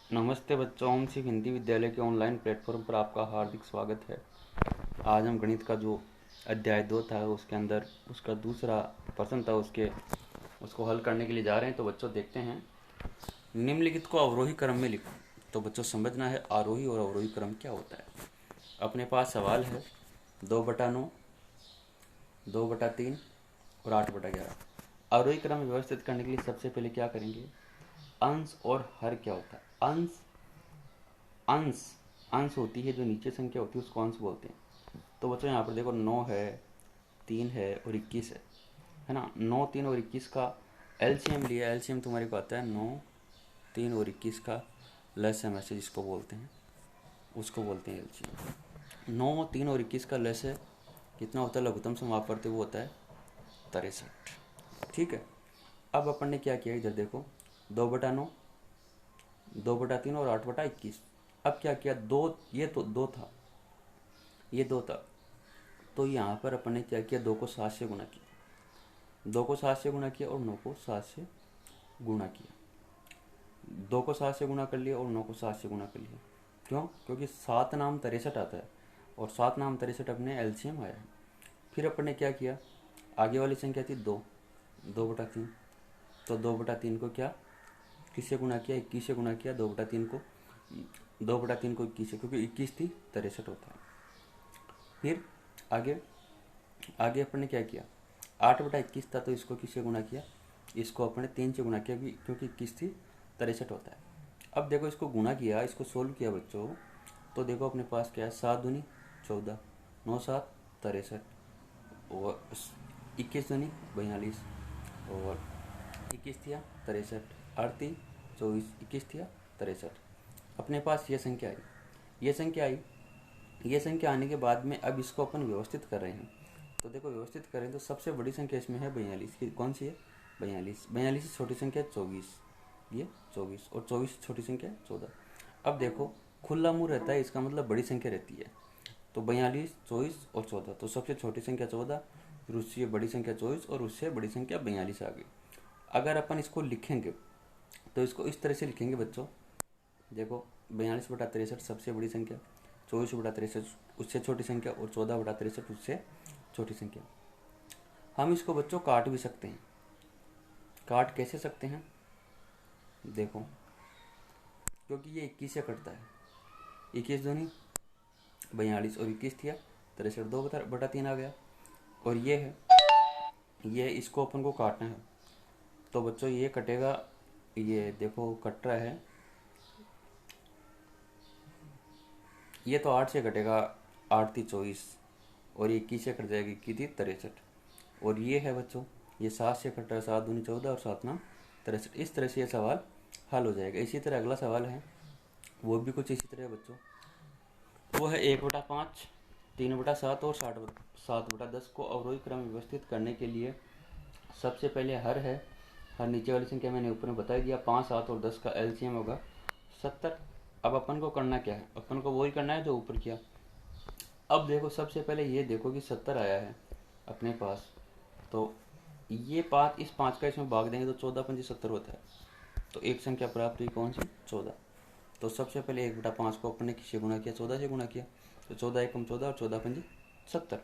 नमस्ते बच्चों, ओम सिख हिंदी विद्यालय के ऑनलाइन प्लेटफॉर्म पर आपका हार्दिक स्वागत है। आज हम गणित का जो अध्याय 2 था उसके अंदर उसका दूसरा प्रश्न था, उसको हल करने के लिए जा रहे हैं। तो बच्चों देखते हैं। निम्नलिखित को अवरोही क्रम में लिखो। तो बच्चों समझना है आरोही और अवरोही क्रम क्या होता है। अपने पास सवाल है 2/9, 2/3 और 8/11। अवरोही क्रम में व्यवस्थित करने के लिए सबसे पहले क्या करेंगे, अंश और हर क्या होता है। अंश अंश होती है, जो नीचे संख्या होती है उसको अंश बोलते हैं। तो बच्चों यहाँ पर देखो 9 है, 3 है और 21 है ना। 9, 3 और 21 का एलसीएम लिया। एलसीएम तुम्हारे को आता है 9, 3 और 21 का लसम ऐसे जिसको बोलते हैं, उसको बोलते हैं एलसीएम। 9, 3 और 21 का लस है कितना होता है, लघुत्तम समापवर्ती वो होता है 63। ठीक है। अब अपन ने क्या किया, इधर देखो 2/9, 2/3 और 8/21। अब क्या किया, दो, ये तो दो था, ये दो था। तो यहाँ पर अपन ने क्या किया, 2 को 7 से गुणा किया, 2 को 7 से गुणा किया और 9 को 7 से गुणा किया। 2 को 7 से गुणा कर लिया और 9 को 7 से गुणा कर लिया। क्यों? क्योंकि 7 नाम 63 आता है और 7 नाम 63 अपने एलसीएम आया है। फिर अपन ने क्या किया, आगे वाली संख्या थी 2, 2/3। तो 2/3 को क्या, किससे गुणा किया, 21 से गुणा किया। 2/3 को 21 से, क्योंकि 21 थी 63 होता है। फिर आगे आगे अपन ने क्या किया, 8/21 था तो इसको किससे गुणा किया, इसको अपन ने 3 से गुणा किया, क्योंकि 21 थी 63 होता है। अब देखो इसको गुणा किया, इसको सोल्व किया बच्चों। तो देखो अपने पास क्या है, 7 दूनी 14, 9 7 63 और 21 दूनी 42 और 21 थिया 63, 38 24, 21 थिया 63। अपने पास ये संख्या आई, ये संख्या आई। ये संख्या आने के बाद में अब इसको अपन व्यवस्थित कर रहे हैं। तो देखो व्यवस्थित करें तो सबसे बड़ी संख्या इसमें है 42 की। कौन सी है, 42। 42 से छोटी संख्या 24, ये 24 और 24 से छोटी संख्या 14। अब देखो खुला मुंह रहता है, इसका मतलब बड़ी संख्या रहती है। तो 42, 24 और 14, तो सबसे छोटी संख्या 14, फिर उससे बड़ी संख्या 24 और उससे बड़ी संख्या 42 आ गई। अगर अपन इसको लिखेंगे तो इसको इस तरह से लिखेंगे बच्चों, देखो 42/63 सबसे बड़ी संख्या, 24/63 उससे छोटी संख्या और 14/63 उससे छोटी संख्या। हम इसको बच्चों काट भी सकते हैं। काट कैसे सकते हैं, देखो क्योंकि ये 21 से कटता है, 21 दूनी 42 और 21 थिया 63, 2/3 आ गया। और ये है, ये इसको अपन को काटना है। तो बच्चों ये कटेगा, ये देखो कट रहा है, ये तो 8 से कटेगा, 8 थी 24 और 21 से कट जाएगी, 21 थी 63। और ये है बच्चों, ये 7 से कट रहा है, 7 दूनी 14 और 7 नाम 63। इस तरह से ये सवाल हल हो जाएगा। इसी तरह अगला सवाल है, वो भी कुछ इसी तरह है बच्चों। वो है 1/5, 3/7 और 7/10 को अवरोही क्रम में व्यवस्थित करने के लिए सबसे पहले हर है। हर नीचे वाली संख्या मैंने ऊपर में बता दिया, 5, 7 और 10 का एलसीएम होगा 70। अब अपन को करना क्या है, अपन को वही करना है जो ऊपर किया। अब देखो सबसे पहले ये देखो कि 70 आया है अपने पास। तो ये 5, इस 5 का इसमें भाग देंगे तो 14×5 70 होता है। तो एक संख्या प्राप्त हुई, कौन सी, 14। तो सबसे पहले 1/5 को अपने किससे गुणा किया, 14 से गुणा किया। तो 14 एकम 14 और 14×5 70।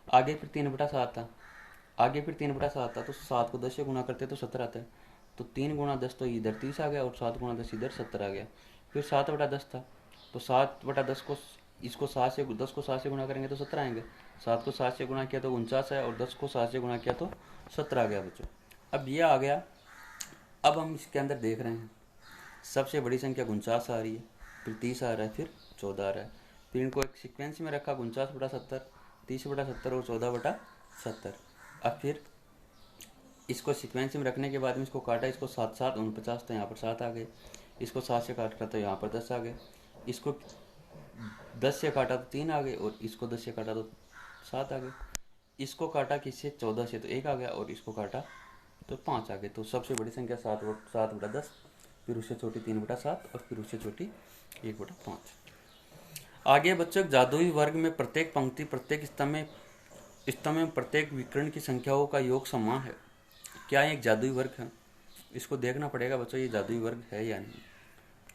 आगे फिर 3/7 था, आगे फिर 3/7 था। तो 7 को 10 से गुणा करते तो 70 आता है। तो 3×10 तो इधर 30 आ गया और 7×10 इधर 70 आ गया। फिर 7/10 था, तो 7/10 को, इसको 7 से, 10 को 7 से गुणा करेंगे तो 70 आएंगे। 7 को 7 से गुणा किया तो 49 है और 10 को 7 से गुणा किया तो 70 आ गया बच्चों। अब ये आ गया। अब हम इसके अंदर देख रहे हैं, सबसे बड़ी संख्या 49 आ रही है, फिर 30 आ रहा है, फिर 14 आ रहा है। फिर इनको एक सीक्वेंस में रखा, 49/70, 30/70 और 14/70। अब फिर इसको सीक्वेंस में रखने के बाद में इसको काटा, इसको 7 7 49, तो यहाँ पर 7 आ गए। इसको 7 से काटा तो यहाँ पर 10 आ गए। इसको 10 से काटा तो 3 आ गए और इसको 10 से काटा तो 7 आ गए। इसको काटा किससे, 14 से, तो 1 आ गया और इसको काटा तो 5 आ गए। तो सबसे बड़ी संख्या 7/10, फिर उससे छोटी 3/7 और फिर उससे छोटी 1/5। आगे बच्चों, जादुई वर्ग में प्रत्येक पंक्ति, प्रत्येक स्तंभ में प्रत्येक विकर्ण की संख्याओं का योग समान है। क्या एक जादुई वर्ग है, इसको देखना पड़ेगा बच्चों, ये जादुई वर्ग है या नहीं।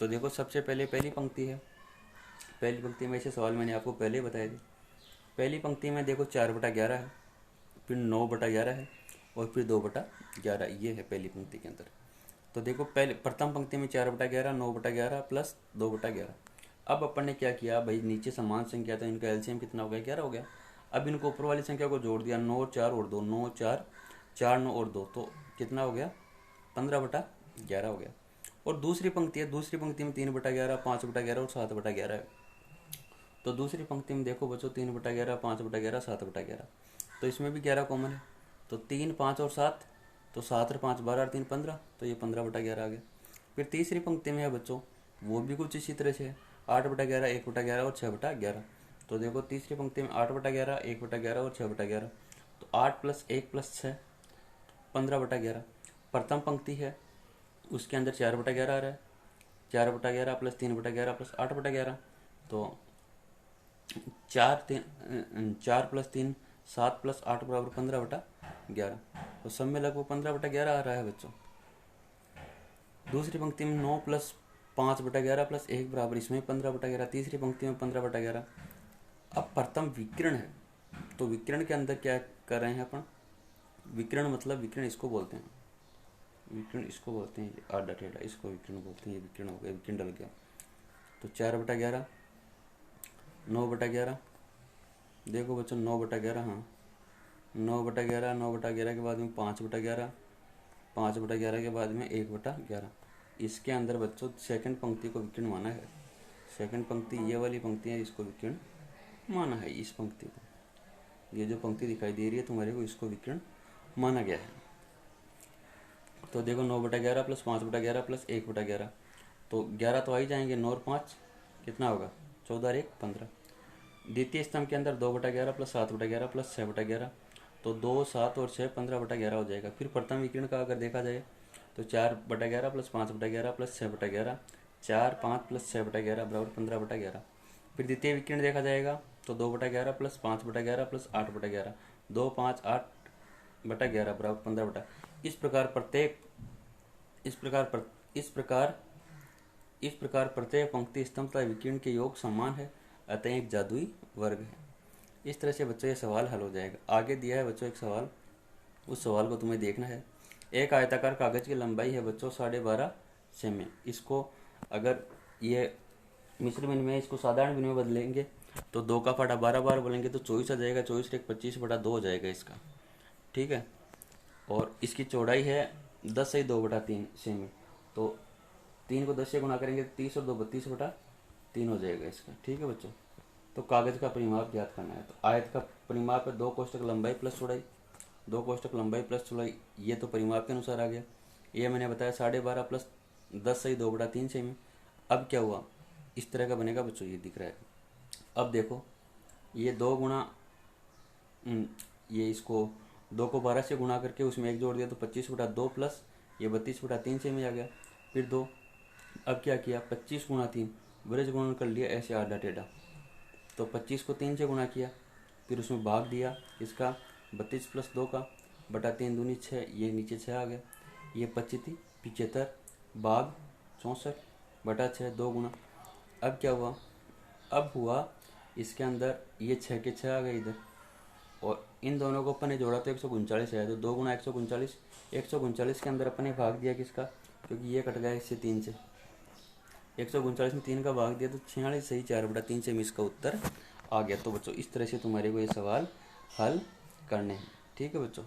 तो देखो सबसे पहले पहली पंक्ति है, पहली पंक्ति में ऐसे सवाल मैंने आपको पहले ही बताए थे। पहली पंक्ति में देखो 4/11 है, फिर 9/11 है और फिर 2/11, ये है पहली पंक्ति के अंदर। तो देखो पहले प्रथम पंक्ति में 4/11, 9/11 प्लस 2/11। अब अपन ने क्या किया भाई, नीचे समान संख्या तो इनका एलसीएम कितना हो गया, 11 हो गया। अब इनको ऊपर वाली संख्या को जोड़ दिया, 9 4 और 2, 9 4 4 9 और 2, तो कितना हो गया, 15/11 हो गया। और दूसरी पंक्ति है, दूसरी पंक्ति में 3/11, 5/11 और 7/11 है। तो दूसरी पंक्ति में देखो बच्चों 3/11, 5/11, 7/11, तो इसमें भी 11 कॉमन है। तो 3 5 और 7, तो 7 और 5 12 और 3 15, तो ये 15/11 आ गया। फिर तीसरी पंक्ति में है बच्चों, वो भी कुछ इसी तरह से है, 8/11, 1/11 और 6/11। तो देखो तीसरी पंक्ति में 8/11, 1/11 और 6/11, तो 8 + 1 + 6 15/11। प्रथम पंक्ति है, उसके अंदर 4/11 आ रहा है, 4/11 प्लस 3/11 प्लस 8/11, तो 4 + 3 7 + 8 = 15/11, तो सब में लगभग 15/11 आ रहा है बच्चों। दूसरी पंक्ति में 9 + 5/11 + 1 बराबर, इसमें 15/11, तीसरी पंक्ति में 15/11। अब प्रथम विकर्ण है, तो विकर्ण के अंदर क्या कर रहे हैं अपन, विकर्ण मतलब विकर्ण इसको बोलते हैं, विकर्ण इसको बोलते हैं, आधा टेढ़ा इसको विकर्ण बोलते हैं, ये विकर्ण हो गया, विकर्ण डल गया। तो 4/11, 9/11, देखो बच्चों 9/11, हाँ 9/11, 9/11 के बाद में 5/11, 5/11 के बाद में 1/11। इसके अंदर बच्चों सेकंड पंक्ति को विकर्ण माना है, सेकंड पंक्ति ये वाली पंक्ति है, इसको विकर्ण माना है। इस पंक्ति को, ये जो पंक्ति दिखाई दे रही है तुम्हारे को, इसको विकर्ण माना गया है। तो देखो 9/11 प्लस 5/11 प्लस 1/11, तो 11 तो आ ही जाएंगे, 9 और 5 कितना होगा, 14 और 1 15। द्वितीय स्तंभ के अंदर 2/11 प्लस 7/11 प्लस 6/11, तो 2 7 और 6 15/11 हो जाएगा। फिर प्रथम विकर्ण का अगर देखा जाए तो 4/11 प्लस 5/11 प्लस 6/11, 4 5 प्लस 6/11 बराबर 15/11। फिर द्वितीय विकर्ण देखा जाएगा तो 2/11 प्लस 5/11 प्लस 8/11, 2 5 8/11 बराबर 15/11। इस प्रकार प्रत्येक पंक्ति स्तंभ तथा विकर्ण के योग समान है, अतः एक जादुई वर्ग है। इस तरह से बच्चों ये सवाल हल हो जाएगा। आगे दिया है बच्चों एक सवाल, उस सवाल को तुम्हें देखना है। एक आयताकार कागज की लंबाई है बच्चों 12.5 सेमी। इसको अगर ये मिश्र बिन में इसको साधारण बिन में बदलेंगे तो 2 का फाटा 12 बार बोलेंगे तो 24 आ जाएगा, 24 एक 25/2 हो जाएगा इसका, ठीक है। और इसकी चौड़ाई है 10 से 2/3 सेमी, तो 3 को 10 से गुणा करेंगे 30 और 2 32/3 हो जाएगा इसका, ठीक है बच्चों। तो कागज का परिमाप ज्ञात करना है। तो आयत का परिमाप है 2 कोष्ठक लंबाई प्लस चौड़ाई, 2 कोष्ठक लंबाई प्लस चौड़ाई, ये तो परिमाप के अनुसार आ गया। ये मैंने बताया 12.5 प्लस 10 से 2/3 सेमी। अब क्या हुआ, इस तरह का बनेगा बच्चों, ये दिख रहा है। अब देखो ये 2 गुणा ये इसको 2 को 12 से गुणा करके उसमें 1 जोड़ दिया तो 25/2 प्लस ये 32/3 सेमी आ गया। फिर 2, अब क्या किया 25 गुणा 3 ब्रज गुणन कर लिया ऐसे आधा टेढ़ा, तो 25 को 3 से गुणा किया, फिर उसमें भाग दिया इसका 32 + 2 का बटा 3 दूनी 6, ये नीचे 6 आ गया, ये 25 75 भाग 64 बटा 6 2 गुणा। अब क्या हुआ, अब हुआ इसके अंदर ये 6 के 6 आ गए इधर, और इन दोनों को अपन ने जोड़ा तो 139 है, तो 2 गुणा 139, 139 के अंदर अपन ने भाग दिया किसका, क्योंकि ये कट गया इससे 3 से, 139 में 3 का भाग दिया तो 46 सही 4/3 से इसका उत्तर आ गया। तो बच्चों इस तरह से तुम्हारे को ये सवाल हल करने हैं, ठीक है बच्चों।